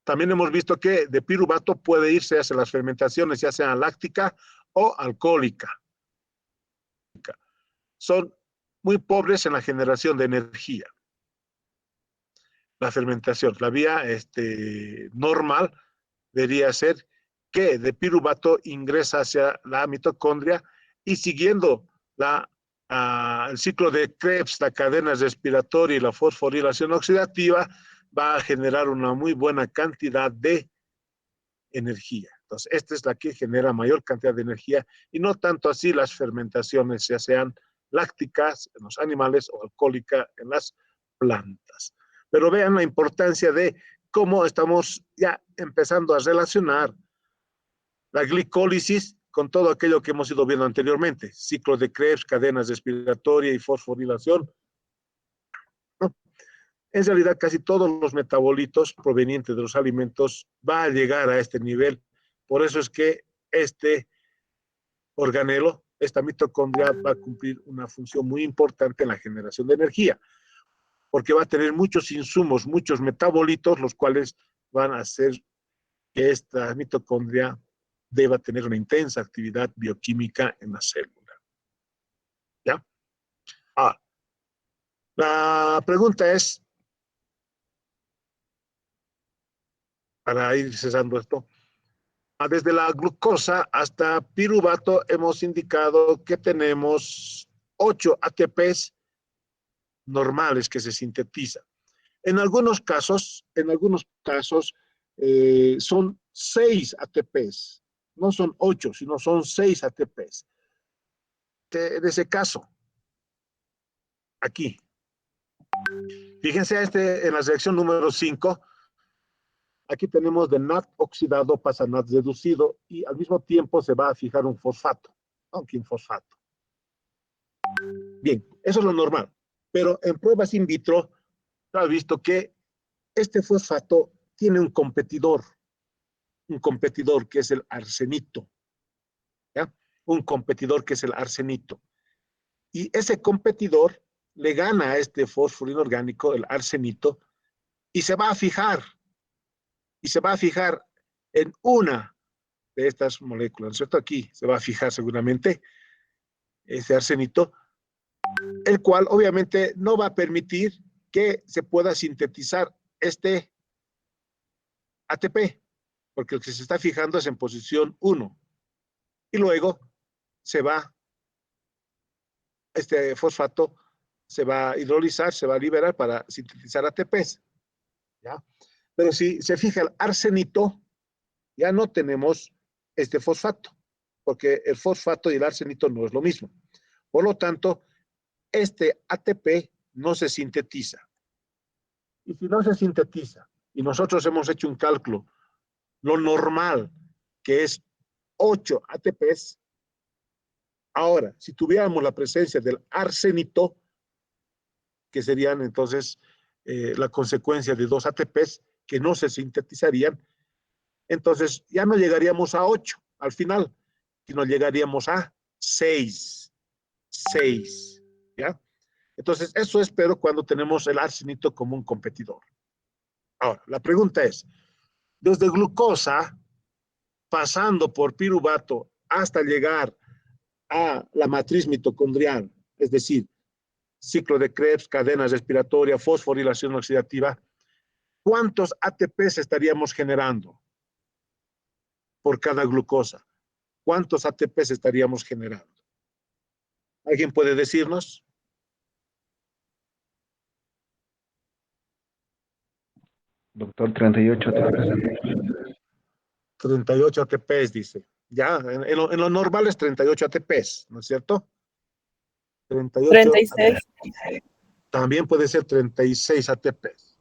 S1: También hemos visto que de piruvato puede irse hacia las fermentaciones, ya sea láctica o alcohólica. Son muy pobres en la generación de energía. La fermentación, la vía normal debería ser que de piruvato ingresa hacia la mitocondria y siguiendo el ciclo de Krebs, la cadena respiratoria y la fosforilación oxidativa, va a generar una muy buena cantidad de energía. Entonces, esta es la que genera mayor cantidad de energía y no tanto así las fermentaciones, ya sean lácticas en los animales o alcohólica en las plantas. Pero vean la importancia de cómo estamos ya empezando a relacionar la glicólisis con todo aquello que hemos ido viendo anteriormente, ciclo de Krebs, cadenas respiratoria y fosforilación, ¿no? En realidad, casi todos los metabolitos provenientes de los alimentos van a llegar a este nivel. Por eso es que este organelo, esta mitocondria, va a cumplir una función muy importante en la generación de energía, porque va a tener muchos insumos, muchos metabolitos, los cuales van a hacer que esta mitocondria deba tener una intensa actividad bioquímica en la célula. ¿Ya? La pregunta es, para ir cesando esto, desde la glucosa hasta piruvato hemos indicado que tenemos 8 ATPs normales que se sintetizan. En algunos casos son 6 ATPs, no son 8, sino son 6 ATPs. En ese caso, aquí, fíjense en la reacción número 5, aquí tenemos de NAD oxidado pasa a NAD reducido y al mismo tiempo se va a fijar un fosfato, aunque un fosfato. Bien, eso es lo normal, pero en pruebas in vitro se ha visto que este fosfato tiene un competidor que es el arsenito, ¿ya? Un competidor que es el arsenito. Y ese competidor le gana a este fósforo inorgánico, el arsenito, y se va a fijar en una de estas moléculas, ¿no es cierto? Aquí se va a fijar seguramente ese arsenito, el cual obviamente no va a permitir que se pueda sintetizar este ATP, porque el que se está fijando es en posición 1. Y luego este fosfato se va a hidrolizar, se va a liberar para sintetizar ATPs. ¿Ya? Pero si se fija el arsenito, ya no tenemos este fosfato, porque el fosfato y el arsenito no es lo mismo. Por lo tanto, este ATP no se sintetiza. Y si no se sintetiza, y nosotros hemos hecho un cálculo, lo normal, que es 8 ATPs, ahora, si tuviéramos la presencia del arsenito, que serían entonces la consecuencia de 2 ATPs que no se sintetizarían, entonces ya no llegaríamos a 8 al final, sino llegaríamos a 6. ¿Ya? Entonces, eso es, pero cuando tenemos el arsenito como un competidor. Ahora, la pregunta es, desde glucosa, pasando por piruvato hasta llegar a la matriz mitocondrial, es decir, ciclo de Krebs, cadena respiratoria, fosforilación oxidativa, ¿cuántos ATPs estaríamos generando por cada glucosa? ¿Cuántos ATPs estaríamos generando? ¿Alguien puede decirnos?
S4: Doctor, 38 ATPs.
S1: 38 ATPs, dice. Ya, en lo normal es 38 ATPs, ¿no es cierto?
S5: 36.
S1: También puede ser 36 ATPs.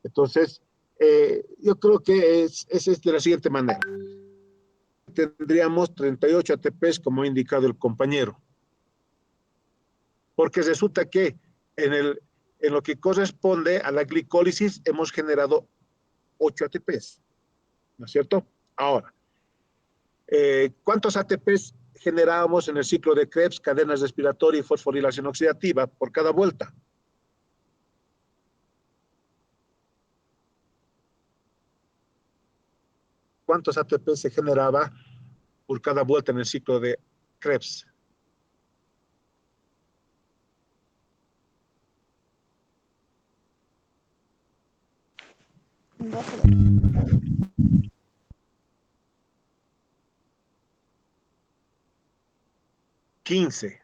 S1: Entonces, yo creo que es de la siguiente manera. Tendríamos 38 ATPs como ha indicado el compañero. Porque resulta que en lo que corresponde a la glicólisis hemos generado 8 ATPs, ¿no es cierto? Ahora, ¿cuántos ATPs generábamos en el ciclo de Krebs, cadenas respiratoria y fosforilación oxidativa por cada vuelta? ¿Cuántos ATP se generaba por cada vuelta en el ciclo de Krebs? $15,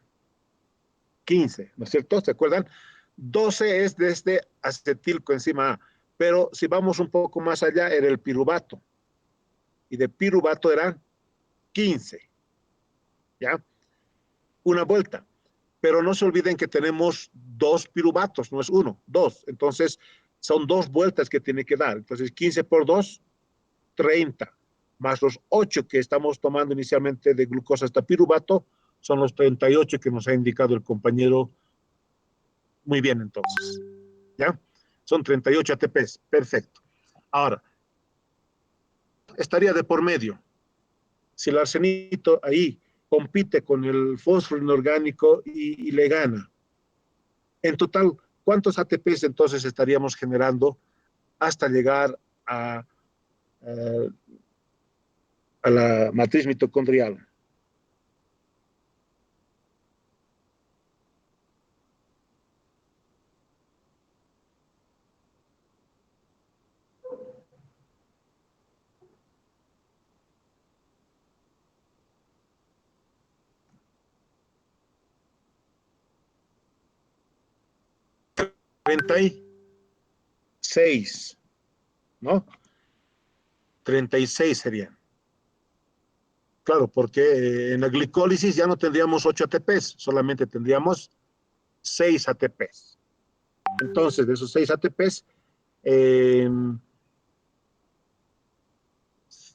S1: ¿no es cierto? ¿Se acuerdan? 12 es de este acetilcoenzima A, pero si vamos un poco más allá era el piruvato, y de piruvato eran 15, ¿ya? Una vuelta, pero no se olviden que tenemos 2 piruvatos, no es 1, 2, entonces son 2 vueltas que tiene que dar, entonces 15 por 2, 30, más los 8 que estamos tomando inicialmente de glucosa hasta piruvato, son los 38 que nos ha indicado el compañero. Muy bien, entonces, ¿ya? Son 38 ATPs. Perfecto. Ahora, estaría de por medio. Si el arsenito ahí compite con el fósforo inorgánico y le gana, en total, ¿cuántos ATPs entonces estaríamos generando hasta llegar a la matriz mitocondrial? ¿36? ¿No? 36 serían. Claro, porque en la glicólisis ya no tendríamos 8 ATPs, solamente tendríamos 6 ATPs. Entonces, de esos 6 ATPs,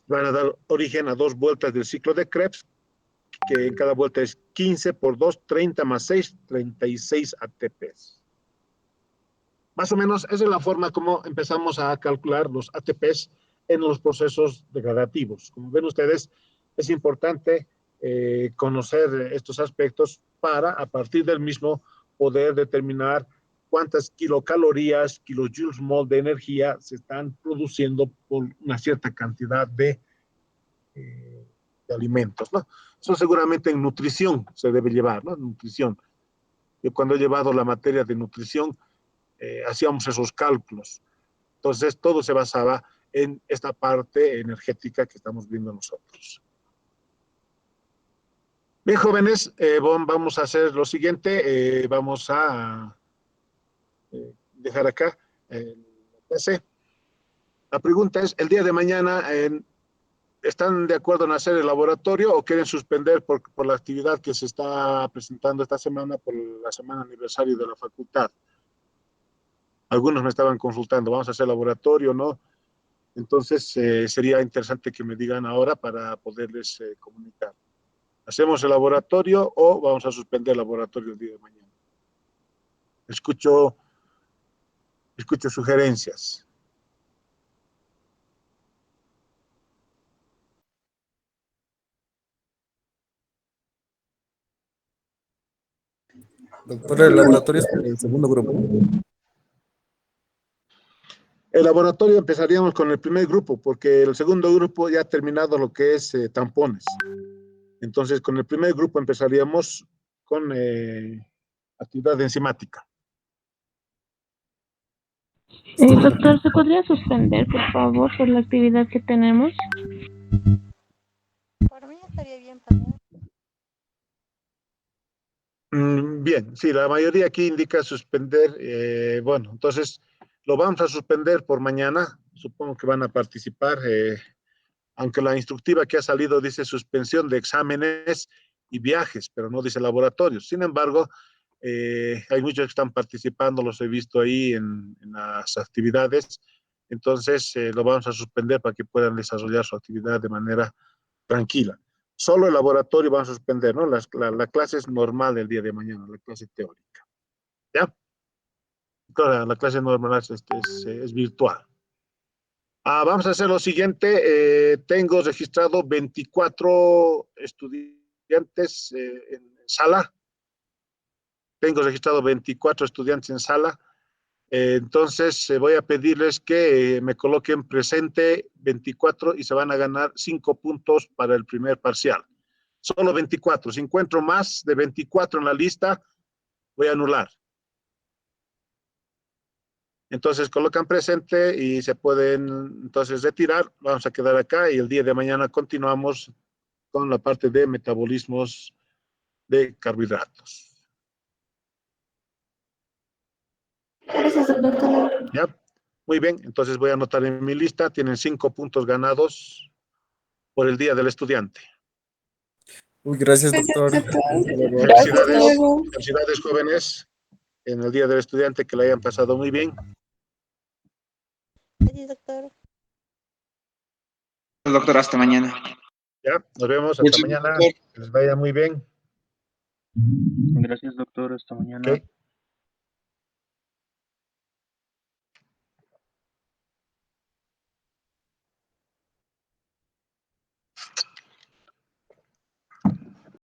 S1: van a dar origen a 2 vueltas del ciclo de Krebs, que en cada vuelta es 15 por 2, 30 más 6, 36 ATPs. Más o menos, esa es la forma como empezamos a calcular los ATPs en los procesos degradativos. Como ven ustedes, es importante conocer estos aspectos para, a partir del mismo, poder determinar cuántas kilocalorías, kilojoules mol de energía se están produciendo por una cierta cantidad de alimentos, ¿no? Eso seguramente en nutrición se debe llevar, ¿no? Nutrición. Yo cuando he llevado la materia de nutrición, hacíamos esos cálculos. Entonces, todo se basaba en esta parte energética que estamos viendo nosotros. Bien, jóvenes, vamos a hacer lo siguiente. Vamos a dejar acá la clase. La pregunta es, el día de mañana, ¿están de acuerdo en hacer el laboratorio o quieren suspender por la actividad que se está presentando esta semana por la semana aniversario de la facultad? Algunos me estaban consultando, ¿vamos a hacer laboratorio, no? Entonces, sería interesante que me digan ahora para poderles comunicar. ¿Hacemos el laboratorio o vamos a suspender el laboratorio el día de mañana? Escucho sugerencias.
S5: Doctor, el laboratorio es el segundo grupo.
S1: El laboratorio empezaríamos con el primer grupo, porque el segundo grupo ya ha terminado lo que es tampones. Entonces, con el primer grupo empezaríamos con actividad enzimática.
S6: Doctor, ¿se podría suspender, por favor, por la actividad que tenemos?
S3: Por mí estaría bien pasar.
S1: Bien, sí, la mayoría aquí indica suspender. Bueno, entonces lo vamos a suspender por mañana. Supongo que van a participar, aunque la instructiva que ha salido dice suspensión de exámenes y viajes, pero no dice laboratorios. Sin embargo, hay muchos que están participando, los he visto ahí en las actividades. Entonces, lo vamos a suspender para que puedan desarrollar su actividad de manera tranquila. Solo el laboratorio vamos a suspender, ¿no? La clase es normal el día de mañana, la clase teórica. ¿Ya? Claro, la clase normal es virtual. Vamos a hacer lo siguiente. Tengo registrado 24 estudiantes en sala. Tengo registrado 24 estudiantes en sala. Entonces, voy a pedirles que me coloquen presente 24 y se van a ganar 5 puntos para el primer parcial. Solo 24. Si encuentro más de 24 en la lista, voy a anular. Entonces, colocan presente y se pueden entonces retirar. Vamos a quedar acá y el día de mañana continuamos con la parte de metabolismos de carbohidratos.
S6: Gracias, doctor.
S1: ¿Ya? Muy bien, entonces voy a anotar en mi lista. Tienen 5 puntos ganados por el Día del Estudiante.
S5: Uy, gracias, doctor.
S1: Felicidades, felicidades, jóvenes, en el Día del Estudiante, que lo hayan pasado muy bien.
S3: Gracias, doctor.
S7: Doctor, hasta mañana.
S1: Ya, nos vemos, hasta mañana. Que les vaya muy bien.
S4: Gracias, doctor. Hasta mañana.
S1: Okay.